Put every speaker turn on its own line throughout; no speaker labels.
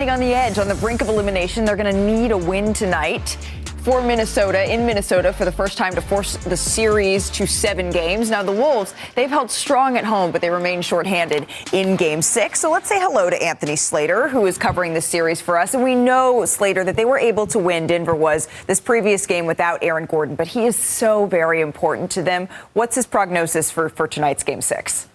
On the edge, on the brink of elimination. They're going to need a win tonight for Minnesota, in Minnesota, for the first time to force the series to 7 games. Now, the Wolves, they've held strong at home, but they remain shorthanded in Game 6. So let's say hello to Anthony Slater, who is covering this series for us. And we know, Slater, that they were able to win, Denver was, this previous game without Aaron Gordon. But he is so very important to them. What's his prognosis for tonight's Game 6?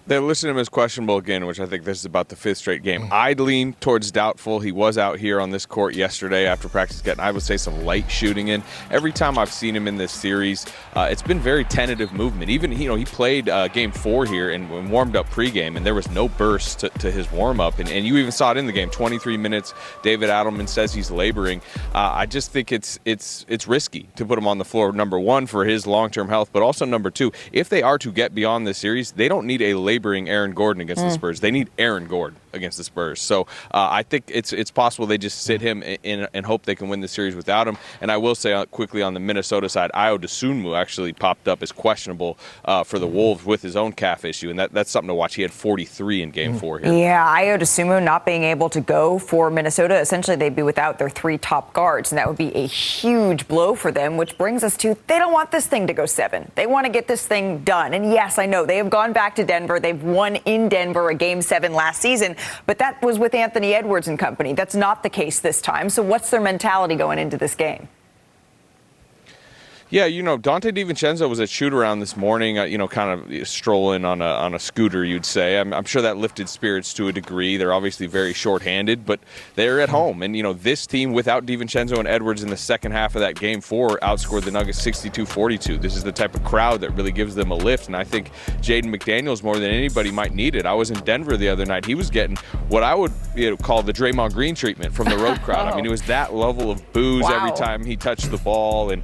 They're listing him as questionable again, which I think this is about the 5th straight game. I'd lean towards doubtful. He was out here on this court yesterday after practice getting, I would say, some light shooting in. Every time I've seen him in this series, it's been very tentative movement. Even, he played Game 4 here and warmed up pregame, and there was no burst to his warm-up. And you even saw it in the game, 23 minutes. David Adelman says he's laboring. I just think it's risky to put him on the floor, number one, for his long-term health, but also number two, if they are to get beyond this series, they don't need a laboring Aaron Gordon against the Spurs. They need Aaron Gordon against the Spurs. So I think it's possible they just sit him in and hope they can win the series without him. And I will say quickly on the Minnesota side, Ayo Dosunmu actually popped up as questionable for the Wolves with his own calf issue, and that's something to watch. He had 43 in Game 4 here.
Yeah, Ayo Dosunmu not being able to go for Minnesota, essentially they'd be without their 3 top guards, and that would be a huge blow for them, which brings us to they don't want this thing to go 7. They want to get this thing done. And yes, I know they have gone back to Denver. They've won in Denver a Game 7 last season, but that was with Anthony Edwards and company. That's not the case this time. So what's their mentality going into this game?
Yeah, Dante DiVincenzo was at shoot-around this morning, kind of strolling on a scooter, you'd say. I'm sure that lifted spirits to a degree. They're obviously very shorthanded, but they're at home. And, this team without DiVincenzo and Edwards in the second half of that Game 4 outscored the Nuggets 62-42. This is the type of crowd that really gives them a lift, and I think Jaden McDaniels more than anybody might need it. I was in Denver the other night. He was getting what I would call the Draymond Green treatment from the road crowd. I mean, it was that level of boos every time he touched the ball and,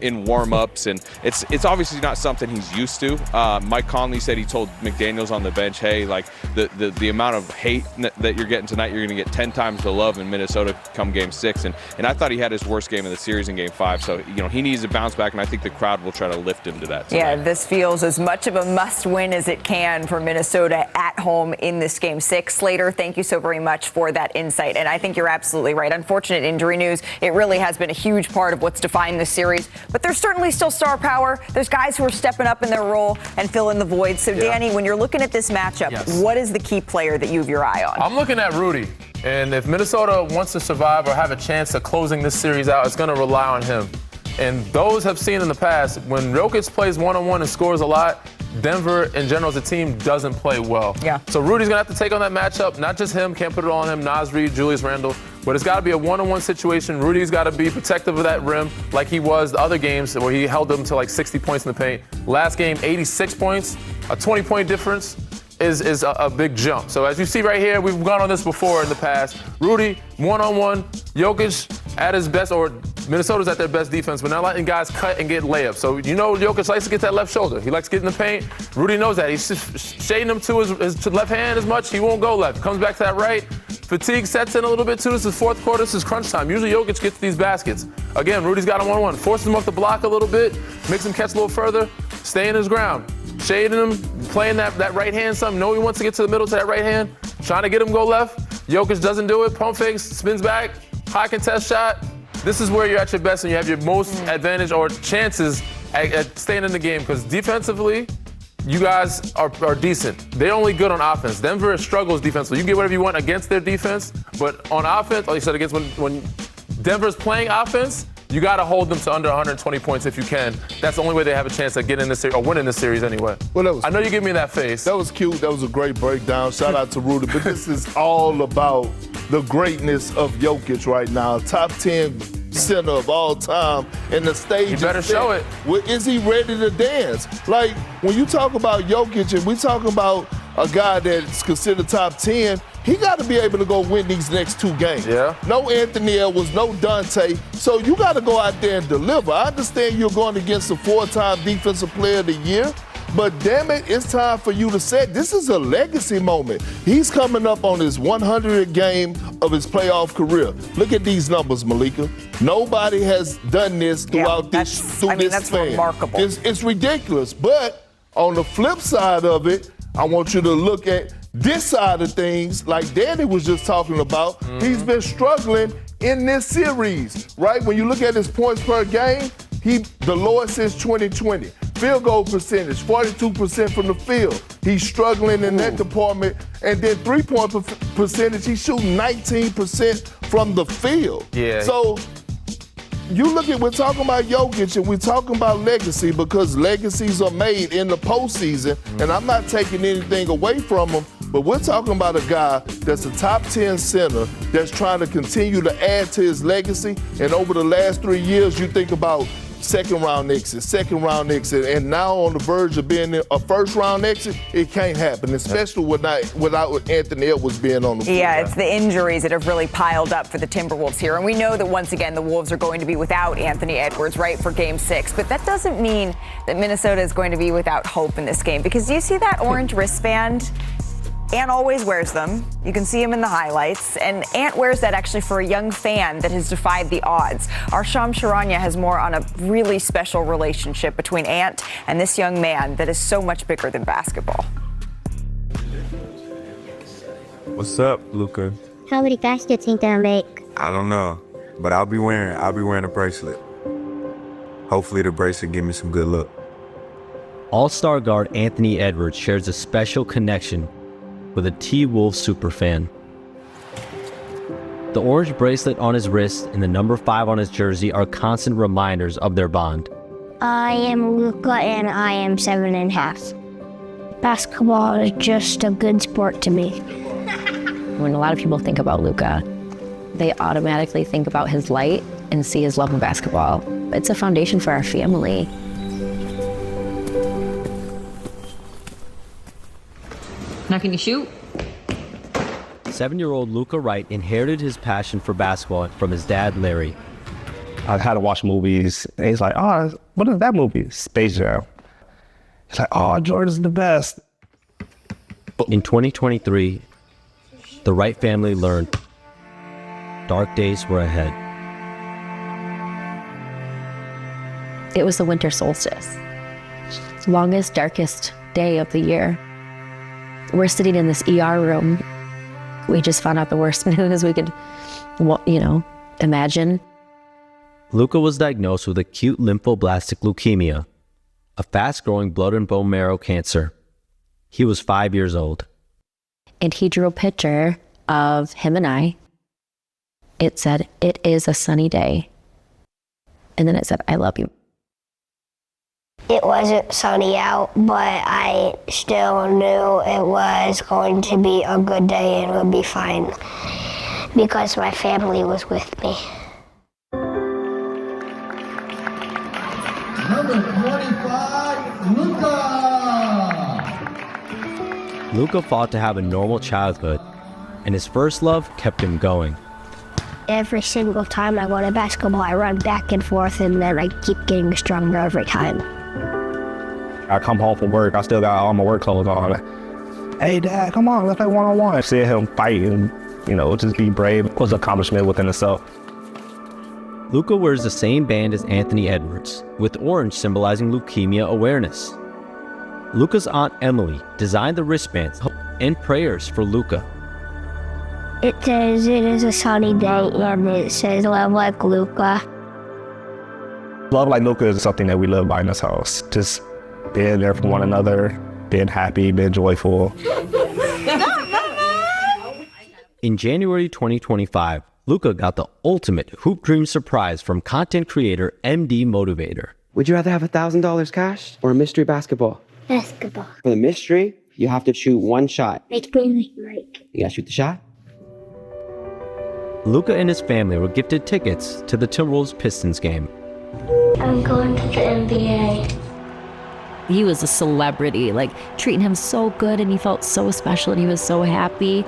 in warm-ups, and it's obviously not something he's used to. Mike Conley said he told McDaniels on the bench, hey, like the amount of hate that you're getting tonight, you're going to get 10 times the love in Minnesota come Game 6, and I thought he had his worst game of the series in Game 5, so he needs to bounce back, and I think the crowd will try to lift him to that tonight.
Yeah, this feels as much of a must-win as it can for Minnesota at home in this Game 6. Slater, thank you so very much for that insight, and I think you're absolutely right. Unfortunate injury news. It really has been a huge part of what's defined this series, but there's certainly still star power. There's guys who are stepping up in their role and filling the void. So, Danny, when you're looking at this matchup, what is the key player that you have your eye on?
I'm looking at Rudy. And if Minnesota wants to survive or have a chance of closing this series out, it's going to rely on him. And those have seen in the past, when Jokic plays one-on-one and scores a lot, Denver in general as a team doesn't play well.
Yeah.
So Rudy's going to have to take on that matchup. Not just him, can't put it all on him, Naz Reid, Julius Randle. But it's got to be a one-on-one situation. Rudy's got to be protective of that rim like he was the other games where he held them to like 60 points in the paint. Last game, 86 points, a 20-point difference is a big jump. So as you see right here, we've gone on this before in the past. Rudy, one-on-one, Jokic at his best, or Minnesota's at their best defense, but not letting guys cut and get layups. So Jokic likes to get that left shoulder. He likes to get in the paint. Rudy knows that. He's just shading him to his left hand as much. He won't go left. Comes back to that right. Fatigue sets in a little bit too. This is fourth quarter. This is crunch time. Usually Jokic gets these baskets. Again, Rudy's got him one-on-one. Forces him off the block a little bit. Makes him catch a little further. Staying his ground. Shading him. Playing that right hand some. Know he wants to get to the middle to that right hand. Trying to get him go left. Jokic doesn't do it. Pump fakes. Spins back. High contest shot. This is where you're at your best and you have your most advantage or chances at staying in the game, because defensively, you guys are decent. They're only good on offense. Denver struggles defensively. You can get whatever you want against their defense, but on offense, like you said, against when Denver's playing offense, you got to hold them to under 120 points if you can. That's the only way they have a chance at getting in this series or winning this series anyway.
Well,
I know you give me that face.
That was cute. That was a great breakdown. Shout out to Rudy. But this is all about the greatness of Jokic right now. Top 10 center of all time, and the stage.
You better show it.
Well, is he ready to dance? Like, when you talk about Jokic and we talk about a guy that's considered top 10, he got to be able to go win these next 2 games.
Yeah.
No Anthony Edwards, no Dante. So you got to go out there and deliver. I understand you're going against a 4-time Defensive Player of the Year, but damn it, it's time for you to set. This is a legacy moment. He's coming up on his 100th game of his playoff career. Look at these numbers, Malika. Nobody has done this throughout this span.
That's remarkable.
It's ridiculous. But on the flip side of it, I want you to look at this side of things, like Danny was just talking about, he's been struggling in this series, right? When you look at his points per game, the lowest since 2020. Field goal percentage, 42% from the field. He's struggling in that department. And then three-point percentage, he's shooting 19% from the field.
Yeah.
So you look at, we're talking about Jokic and we're talking about legacy because legacies are made in the postseason. And I'm not taking anything away from him, but we're talking about a guy that's a top 10 center that's trying to continue to add to his legacy. And over the last 3 years, you think about second round exit, and now on the verge of being a first round exit, it can't happen, especially without Anthony Edwards being on the floor.
Yeah, it's the injuries that have really piled up for the Timberwolves here. And we know that once again, the Wolves are going to be without Anthony Edwards, right, for game 6. But that doesn't mean that Minnesota is going to be without hope in this game, because do you see that orange wristband? Ant always wears them. You can see him in the highlights. And Ant wears that actually for a young fan that has defied the odds. Our Shams Charania has more on a really special relationship between Ant and this young man that is so much bigger than basketball.
What's up, Luca?
How many baskets do you think that'll make?
I don't know, but I'll be wearing a bracelet. Hopefully the bracelet give me some good luck.
All-star guard Anthony Edwards shares a special connection with a T-Wolves superfan. The orange bracelet on his wrist and the number 5 on his jersey are constant reminders of their bond.
I am Luca and I am 7.5. Basketball is just a good sport to me.
When a lot of people think about Luca, they automatically think about his light and see his love of basketball. It's a foundation for our family.
Now can you shoot?
7-year-old Luca Wright inherited his passion for basketball from his dad, Larry.
I had to watch movies, and he's like, oh, what is that movie? Space Jam. He's like, oh, Jordan's the best.
In 2023, the Wright family learned dark days were ahead.
It was the winter solstice. Longest, darkest day of the year. We're sitting in this ER room. We just found out the worst news we could, imagine.
Luca was diagnosed with acute lymphoblastic leukemia, a fast-growing blood and bone marrow cancer. He was 5 years old.
And he drew a picture of him and I. It said, "It is a sunny day." And then it said, "I love you."
It wasn't sunny out, but I still knew it was going to be a good day and it would be fine because my family was with me.
Number 25, Luca!
Luca fought to have a normal childhood, and his first love kept him going.
Every single time I go to basketball, I run back and forth and then I keep getting stronger every time.
I come home from work, I still got all my work clothes on. Hey, Dad, come on, let's play one-on-one. See him fight and, just be brave was an accomplishment within itself.
Luca wears the same band as Anthony Edwards, with orange symbolizing leukemia awareness. Luca's aunt Emily designed the wristbands and prayers for Luca.
It says it is a sunny day and it says love like Luca.
Love like Luca is something that we live by in this house. Just being there for one another, being happy, being joyful.
In January 2025, Luca got the ultimate hoop dream surprise from content creator MD Motivator.
Would you rather have $1,000 cash or a mystery basketball?
Basketball.
For the mystery, you have to shoot one shot.
Make me like.
You gotta shoot the shot.
Luca and his family were gifted tickets to the Timberwolves Pistons game.
I'm going to the NBA.
He was a celebrity, treating him so good, and he felt so special, and he was so happy.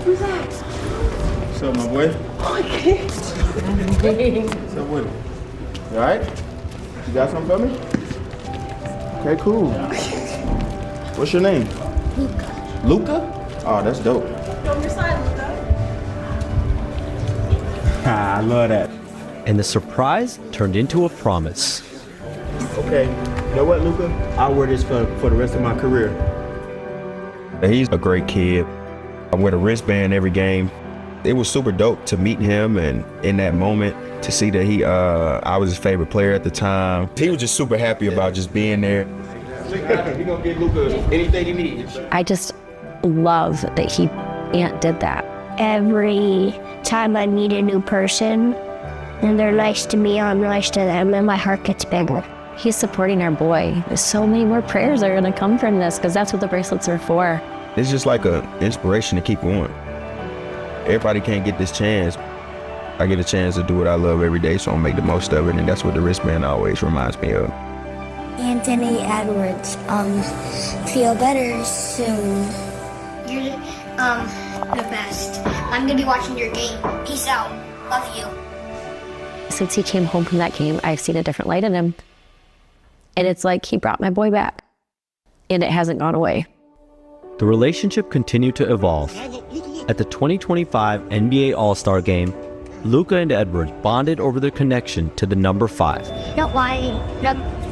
Who's that?
What's up, my boy?
Okay.
What's up with it? You alright? You got something for me? Okay, cool. What's your name?
Luca.
Luca? Oh, that's dope.
From your side, Luca.
I love that.
And the surprise turned into a promise.
Okay, you know what, Luca? I'll wear this for the rest of my career.
He's a great kid. I wear the wristband every game. It was super dope to meet him, and in that moment to see that I was his favorite player at the time. He was just super happy about just being there. We're gonna get Luca anything he needs.
I just love that he did that.
Every time I meet a new person and they're nice to me, I'm nice to them, and my heart gets bigger.
He's supporting our boy. There's so many more prayers that are gonna come from this, because that's what the bracelets are for.
It's just like an inspiration to keep going. Everybody can't get this chance. I get a chance to do what I love every day, so I'll make the most of it, and that's what the wristband always reminds me of.
Anthony Edwards, feel better soon. You're the best. I'm gonna be watching your game. Peace out. Love you.
Since he came home from that game, I've seen a different light in him. And it's like he brought my boy back. And it hasn't gone away.
The relationship continued to evolve. At the 2025 NBA All-Star Game, Luca and Edwards bonded over their connection to the number 5.
Don't lie.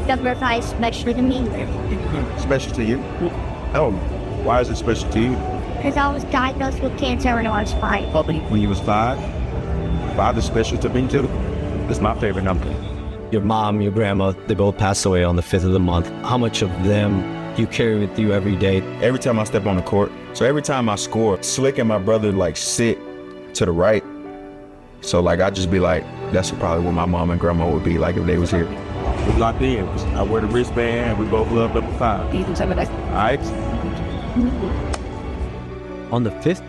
Number 5 is special to me.
Special to you? Oh, why is it special to you?
Because I was diagnosed with cancer when I was 5.
When you was 5? 5 is special to me too. It's my favorite number.
Your mom, your grandma, they both passed away on the 5th of the month. How much of them you carry with you every day?
Every time I step on the court. So every time I score, Slick and my brother like sit to the right. So like I just be like, that's probably what my mom and grandma would be like if they was here. We locked in. I wear the wristband. We both love number 5. All right.
On the 5th day,